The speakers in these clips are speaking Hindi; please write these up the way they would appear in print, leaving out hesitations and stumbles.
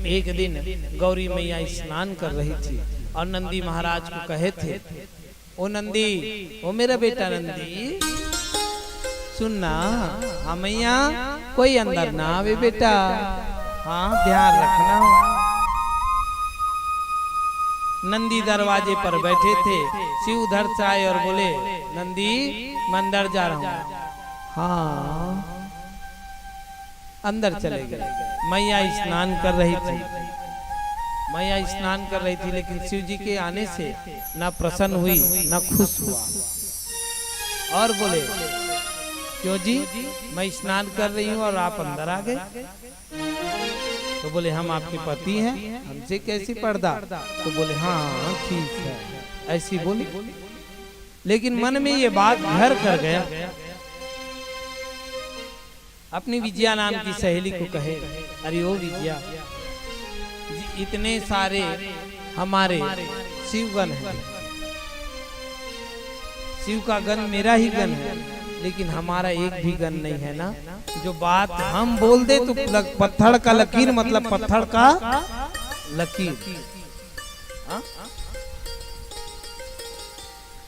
एक दिन गौरी मैया स्नान कर रही थी और नंदी महाराज को कहे थे, ओ नंदी, ओ मेरा बेटा नंदी, सुनना, हाँ मैया कोई अंदर ना आवे बेटा, हाँ ध्यान रखना। नंदी दरवाजे पर बैठे थे, शिव उधर से आए और बोले, नंदी मैं अंदर जा रहा हूँ। हाँ अंदर चले गए। मैया स्नान कर रही थी, मैया स्नान कर रही थी, लेकिन शिव जी के आने से ना प्रसन्न हुई ना खुश हुआ और बोले, क्यों जी, मैं स्नान कर रही हूँ और आप अंदर आ गए। तो बोले, हम आपके पति हैं, हमसे कैसी पर्दा। तो बोले, हाँ ठीक है, ऐसी बोली। लेकिन मन में ये बात घर कर गया। अपनी विजया नाम की सहेली को कहे, अरे ओ विजया, इतने सारे हमारे शिवगण हैं, शिव का गण मेरा ही गण है, लेकिन हमारा एक भी गण नहीं है ना। जो बात हम बोल दे तो पत्थर का लकीर, मतलब पत्थर का लकीर।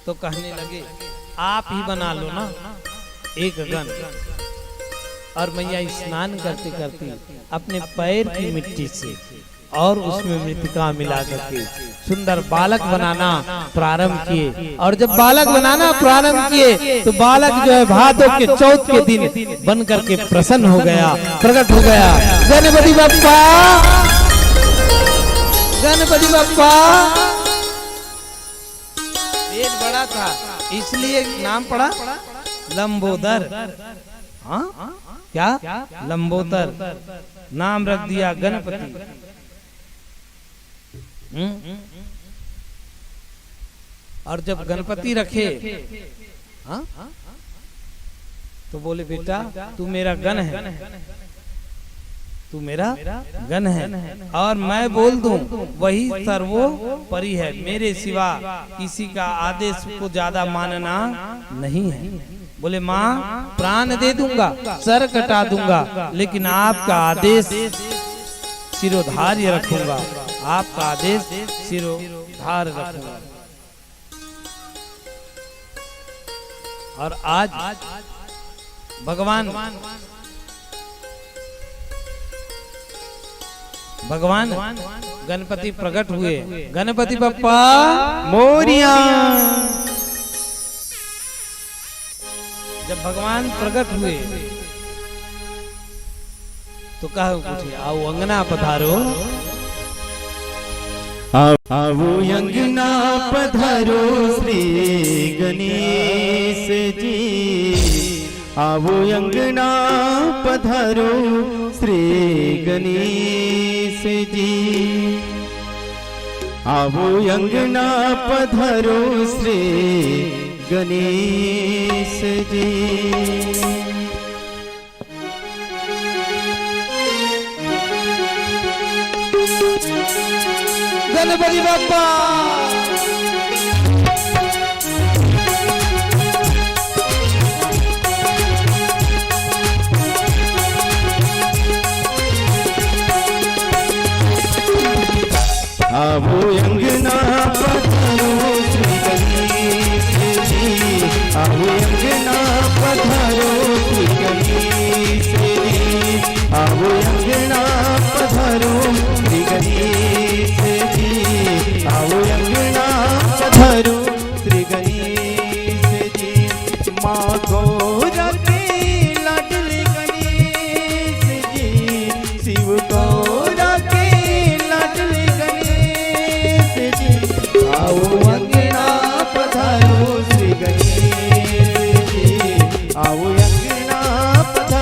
तो कहने लगे, आप ही बना लो ना एक गण। और मैया स्नान करते करते अपने पैर की मिट्टी से और उसमें मृतिका मिला करके सुंदर बालक बनाना प्रारंभ किए। और जब बालक बनाना प्रारंभ किए तो बालक जो है भादों के चौथ के दिन बन करके प्रसन्न हो गया, प्रकट हो गया। गणपति बप्पा, गणपति बप्पा। पेट बड़ा था इसलिए नाम पड़ा लंबोदर। हाँ क्या, लंबोदर नाम रख दिया गणपति। और जब गणपति रखे, हाँ, तो बोले, बेटा तू मेरा गण है, तू मेरा गण है, और मैं बोल दूं वही सर्वोपरि है, मेरे सिवा किसी का आदेश को ज्यादा मानना नहीं है। बोले, माँ प्राण दे दूंगा, सर कटा दूंगा, लेकिन आपका आदेश सिरोधार्य रखूंगा, आपका आदेश सिरोधार्य रखूंगा। और आज भगवान गणपति प्रकट हुए। गणपति बप्पा मोरिया। जब भगवान प्रकट हुए तो कहा, पूछे, आओ अंगना पधारो, आओ अंगना पधारो श्री गणेश जी, आओ अंगना पधारो श्री गणेश जी, आओ अंगना पधारो श्री गणेश जी। गणपति बप्पा। आओ अंगना पधारो श्री गणेश जी, आओ अंगना पधारो श्री गणेश जी, आओ अंगना पधारो श्री गणेश जी, आओ अंगना पधारो श्री गणेश जी। माँ गौरा के लाडले गणेश जी, शिव गौरा के लाडले गणेश जी, आओ अंगना पधारो श्री गणेश जी, आओ अंगना पधारो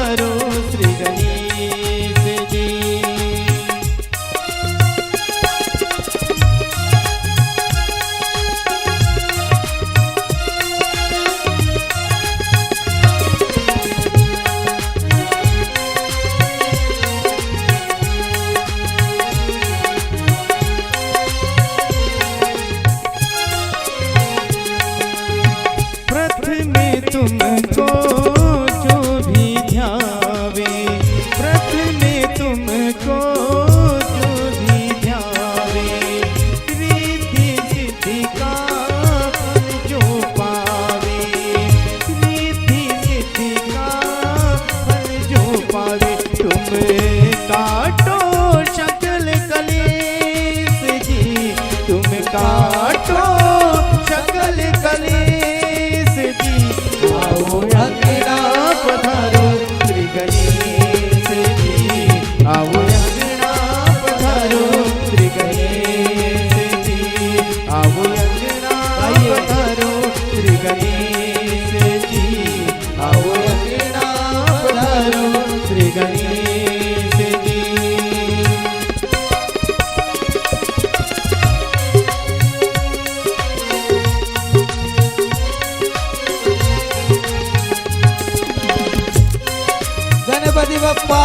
बप्पा।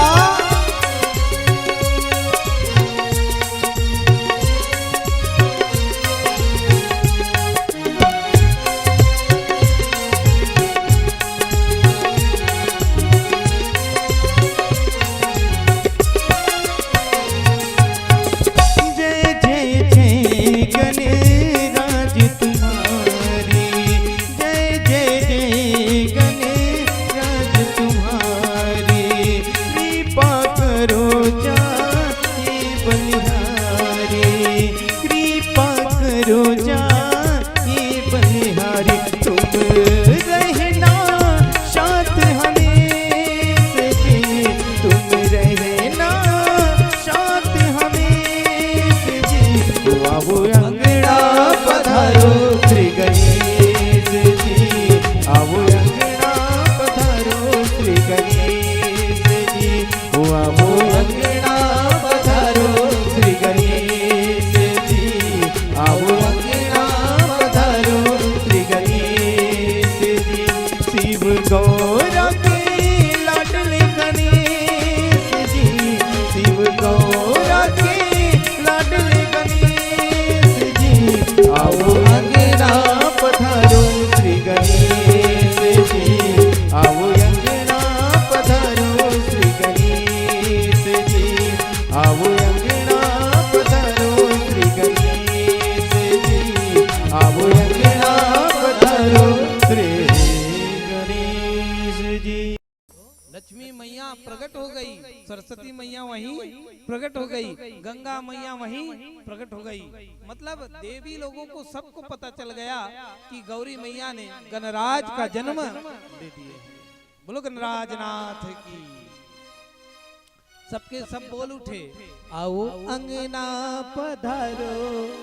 लक्ष्मी मैया प्रकट हो गई, सरस्वती मैया वहीं प्रकट हो गई, गंगा मैया वहीं प्रकट हो गई। मतलब देवी लोगों को सबको पता चल गया कि गौरी मैया ने गणराज का जन्म दे दिए। बोलो गणराज नाथ की। सबके सब बोल उठे, आओ अंगना पधारो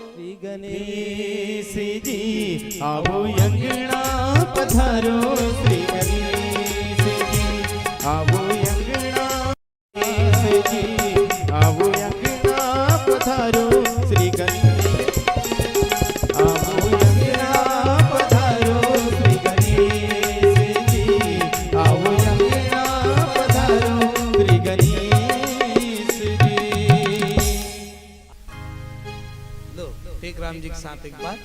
श्री गणेश जी, आओ अंगना पधारो श्री गणेश जी, आओ अंगना जी, आओ अंगना पधारो श्री गणेश, आओ अंगना पधारो श्री गणेश जी, आओ अंगना पधारो श्री गणेश जी। लो ठीक राम जी के साथ एक बार,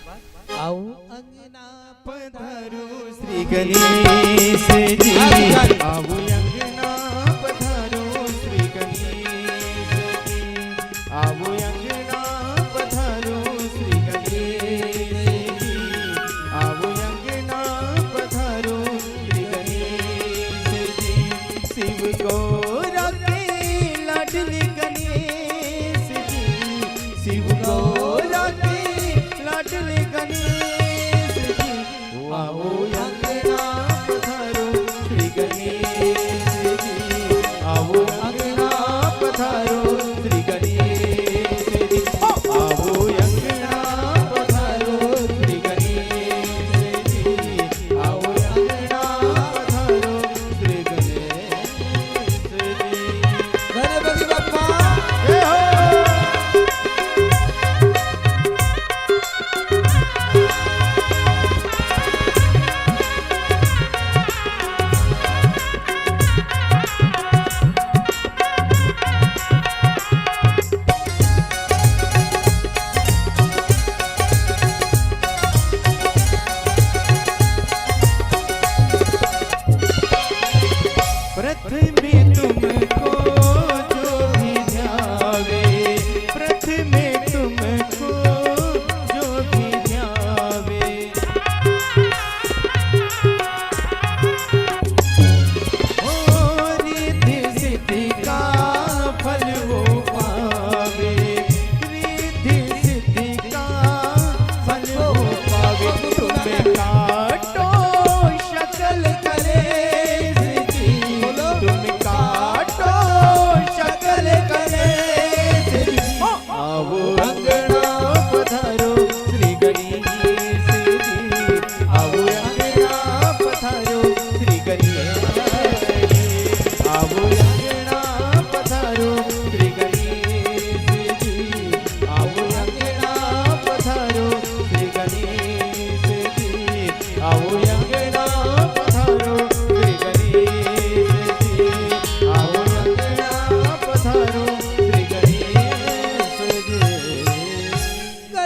आओ अंगना पधारो श्री गणेश जी, आओ अंगना पधारो श्री गणेश जी, आओ अंगना पधारो श्री गणेश जी, आओ अंगना पधारो श्री गणेश जी। शिव गौरा के लाडले गणेश जी, शिव गौरा के लाडले गणेश जी, आओ अंगना पधारो श्री गणेश जी, आओ अंगना पधारो श्री गणेश जी, आओ अंगना पधारो श्री गणेश जी, आओ अंगना पधारो श्री गणेश जी। गणपति बप्पा। जय हो।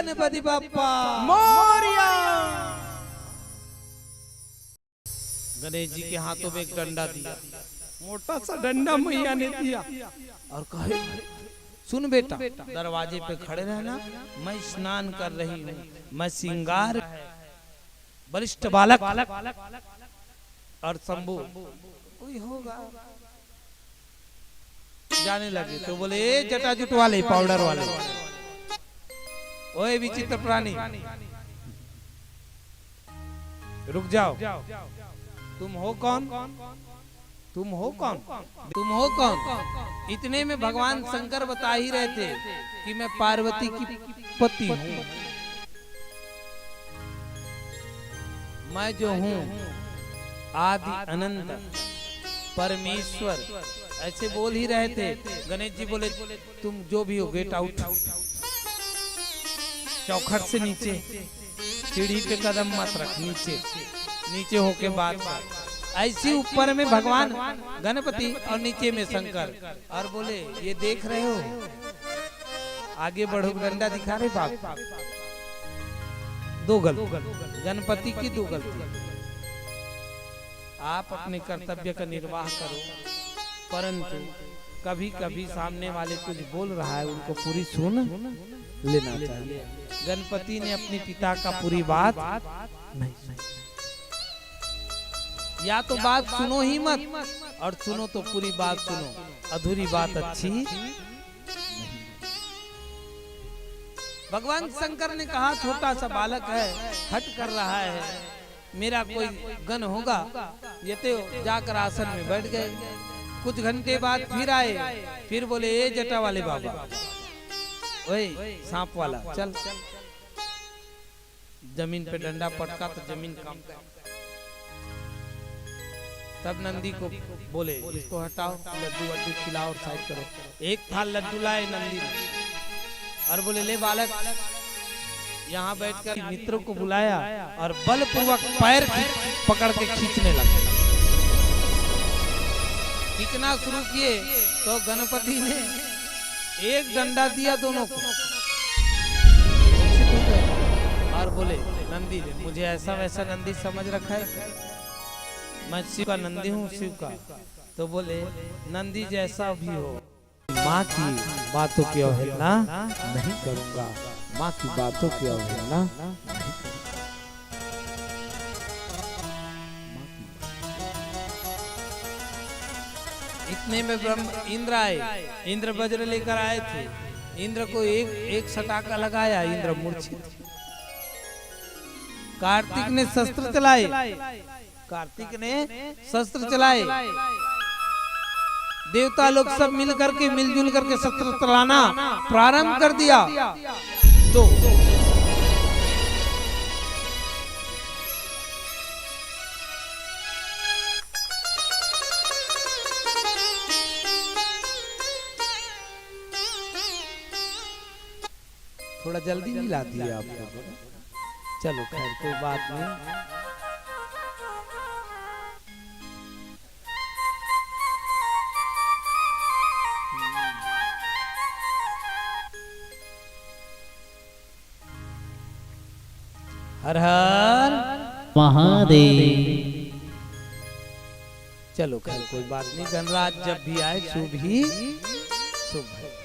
गणपति बाप्पा मोरिया। गणेश जी के हाथों में एक डंडा दिया, मोटा सा डंडा मैया ने दिया और कहे सुन बेटा, दरवाजे पे खड़े रहना, मैं स्नान कर रही हूँ, मैं श्रृंगार वरिष्ठ बालक और शंभू कोई होगा। जाने लगे तो बोले ए जटाजुट वाले, पाउडर वाले, ओए विचित्र प्राणी, रुक जाओ, तुम हो कौन? तुम हो कौन? तुम हो कौन? इतने में भगवान शंकर बता ही रहे थे कि मैं पार्वती की पति हूँ, मैं जो हूँ आदि अनंत परमेश्वर, ऐसे बोल ही रहे थे। गणेश जी बोले तुम जो भी हो गेट आउट, चौखट से नीचे, सीढ़ी पे कदम मत रख, नीचे नीचे होके बात कर। ऐसी ऊपर में भगवान गणपति और नीचे में शंकर, और बोले ये देख रहे हो, आगे बढ़ो, डंडा दिखा रहे बाप, दो गलती, गणपति की दो गलती। आप अपने कर्तव्य का निर्वाह करो, परंतु कभी कभी सामने वाले कुछ बोल रहा है, उनको पूरी सुन लेना चाहिए। गणपति ने अपने पिता का पूरी बात नहीं सुनी, या तो बात सुनो ही मत, और सुनो तो पूरी बात सुनो, अधूरी बात अच्छी नहीं। भगवान शंकर ने कहा छोटा सा बालक है, हट कर रहा है, मेरा कोई गण होगा। ये तो जाकर आसन में बैठ गए। कुछ घंटे बाद फिर आए, फिर बोले ए जटा वाले बाबा, ओए सांप वाला चल। जमीन पे डंडा पटका तो जमीन काम कर। तब नंदी को बोले इसको हटाओ, लड्डू वड्डू खिलाओ और साइड करो। एक थाल लड्डू लाए नंदी ने और बोले ले बालक, यहाँ बैठकर मित्रों को बुलाया और बलपूर्वक पैर पकड़ के खींचने लगे। खींचना शुरू किए तो गणपति ने एक डंडा दिया दोनों को और बोले नंदी ने मुझे ऐसा वैसा नंदी समझ रखा है, मैं शिव का नंदी हूँ, शिव का। तो बोले नंदी जैसा भी हो, माँ की बातों की अवहेलना नहीं करूंगा, माँ की बातों की अवहेलना नहीं करूंगा। इतने में ब्रह्म इंद्र आए, इंद्र वज्र लेकर आए थे। इंद्र को एक सटाका लगाया, इंद्र मूर्छित। कार्तिक ने शस्त्र चलाए, कार्तिक ने शस्त्र चलाए। देवता लोग सब मिल करके मिलजुल करके शस्त्र चलाना प्रारंभ कर दिया। तो थोड़ा जल्दी मिला दिया आप लोगों ने, चलो खैर कोई बात नहीं। हर हर महादेव। चलो खैर कोई बात नहीं। गणराज जब भी आए शुभ ही शुभ है।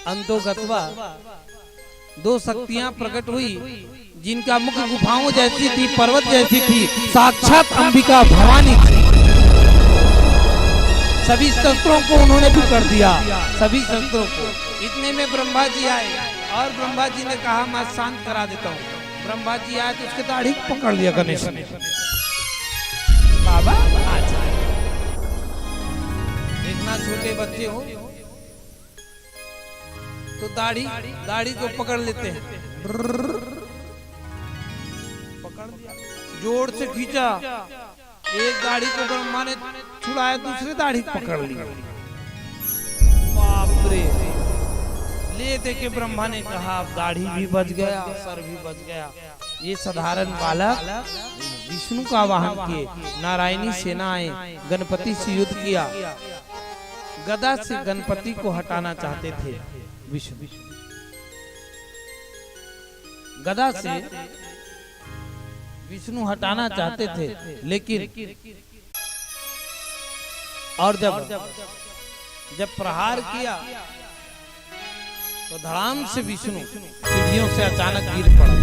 अंतोगत्वा दो शक्तियां प्रकट हुई जिनका मुख गुफाओं जैसी थी, पर्वत जैसी थी, साक्षात अंबिका भवानी थी। सभी शस्त्रों को उन्होंने भी कर दिया, सभी शस्त्रों को। इतने में ब्रह्मा जी आए और ब्रह्मा जी ने कहा मैं शांत करा देता हूँ। ब्रह्मा जी आए तो उसके दाढ़ी पकड़ लिया गणेश ने। बाबा अच्छा, इतना छोटे बच्चे हो तो दाढ़ी को पकड़ लेते हैं। पकड़ दिया, जोर से खींचा, एक दाढ़ी को ब्रह्मा ने छुड़ाया, दूसरी दाढ़ी पकड़ ली। बाप रे, ले दे के ब्रह्मा ने कहा दाढ़ी भी बच गया, सर भी बच गया। ये साधारण बालक विष्णु का वाहन किए, नारायणी सेना आए, गणपति से युद्ध किया। गदा से गणपति को हटाना चाहते थे विष्णु। गदा से विष्णु हटाना चाहते थे, लेकिन और जब प्रहार किया तो धड़ाम से विष्णु सीढ़ियों से अचानक गिर पड़ा।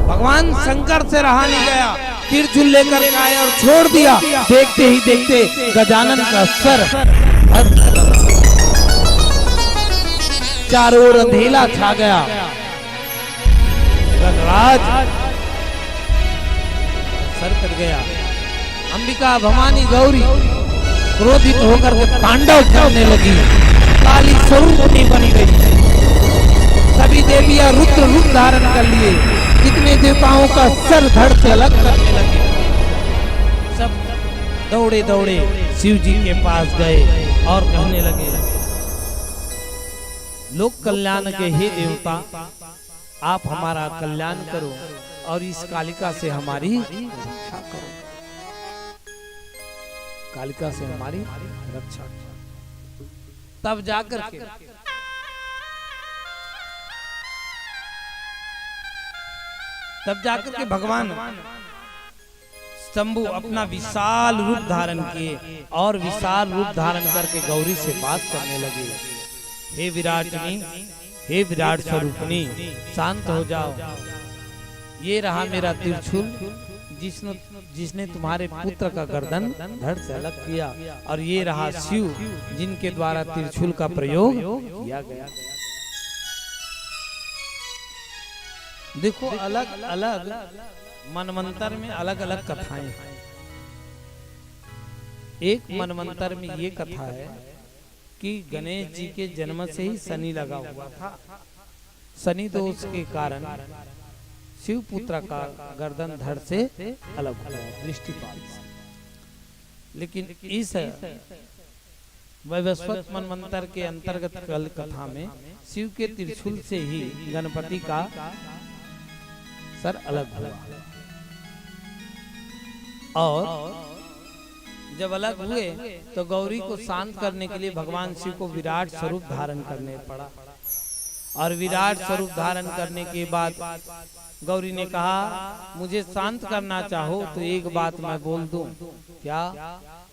भगवान शंकर से रहा नहीं गया, त्रिशूल लेकर के आए और छोड़ दिया। देखते ही देखते गजानन का सर चारों ओर अंधेला छा गया। गजराज सर कट गया। अंबिका भवानी गौरी क्रोधित होकर के तांडव करने लगी, काली स्वरूपनी बनी गई। सभी देवियां रुद्र रूप धारण कर लिए, कितने देवताओं का सर धड़ से अलग करने लगे। सब दौड़े दौड़े शिव जी के पास गए और कहने लगे, लोक कल्याण के हे देवता, आप हमारा कल्याण करो और इस कालिका से हमारी रक्षा करो। कालिका से हमारी रक्षा करो। तब जाकर के भगवान शंभु अपना विशाल रूप धारण किए और विशाल रूप धारण करके गौरी से बात करने लगे। हे विराटनी, हे विराट स्वरूपनी, शांत हो जाओ। ये रहा मेरा त्रिशूल, जिसने तुम्हारे पुत्र का गर्दन धड़ से अलग किया, और ये रहा शिव, जिनके द्वारा त्रिशूल का प्रयोग किया गया। देखो, अलग अलग मनवंतर में अलग अलग कथाएं हैं। एक मनवंतर में ये कथा है कि गणेश जी के जन्म से ही शनि लगा हुआ था। शनि दोष के कारण शिव पुत्र का गर्दन धड़ से अलग हुआ दृष्टिपात से। लेकिन इस वैवस्वत मनवंतर के अंतर्गत कल कथा में शिव के त्रिशूल से ही गणपति का सर अलग हुआ, और जब अलग हुए तो गौरी को शांत करने के लिए भगवान शिव को विराट स्वरूप धारण करने पड़ा। और विराट स्वरूप धारण करने के बाद गौरी ने कहा, मुझे शांत करना चाहो तो एक बात मैं बोल दूं, क्या?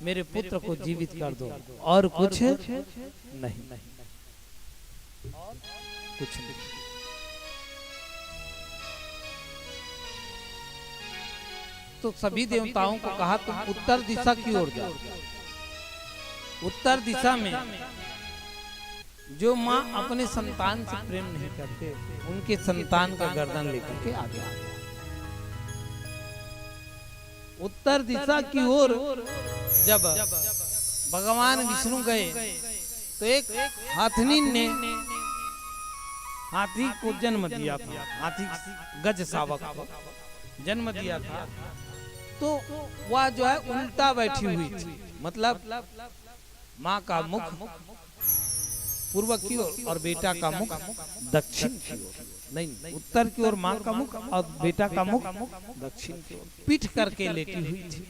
मेरे पुत्र को जीवित कर दो, और कुछ नहीं, कुछ नहीं। तो सभी देवताओं को कहा, तुम उत्तर दिशा की ओर जाओ। उत्तर दिशा में जो माँ अपने संतान से प्रेम नहीं करते, उनके संतान का गर्दन लेकर के आगे आ गया। उत्तर दिशा की ओर जब भगवान विष्णु गए तो एक हाथनी ने हाथी को जन्म दिया था, हाथी गज शावक को जन्म दिया था। तो वह जो है उल्टा बैठी हुई थी, मतलब माँ का मुख पूर्व की ओर और बेटा का मुख दक्षिण की ओर, नहीं, उत्तर की ओर माँ का मुख और बेटा का मुख दक्षिण की ओर, पीठ करके लेटी हुई थी।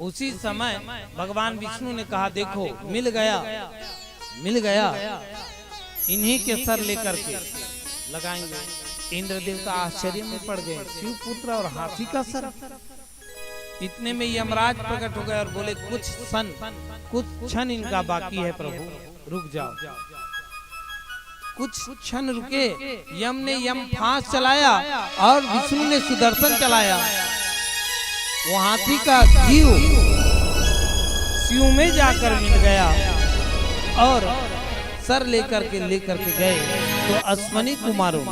उसी समय भगवान विष्णु ने कहा, देखो मिल गया, इन्हीं के सर लेकर के लगाएंगे। इंद्र देवता आश्चर्य में पड़ गए, शिव पुत्र और हाथी का सर। इतने में यमराज प्रकट हो गए और बोले, कुछ क्षण इनका बाकी है प्रभु, रुक जाओ। कुछ क्षण रुके। यम ने यम फांस चलाया और विष्णु ने सुदर्शन चलाया। वो हाथी का जीव शिव में जाकर मिल गया और सर लेकर के गए तो अश्वनी कुमारों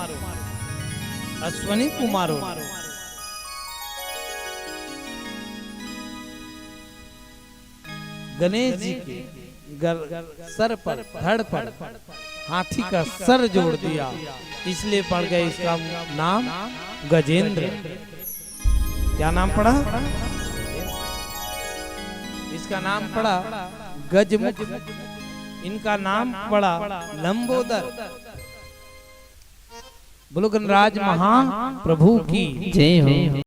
गणेश जी के सर पर, धड़ पर हाथी का सर जोड़ दिया, इसलिए पड़ गया इसका नाम गजेंद्र। क्या नाम पड़ा? इसका नाम पड़ा गजमुख, इनका नाम पड़ा लंबोदर। बोलो गणराज महाप्रभु की जय हो।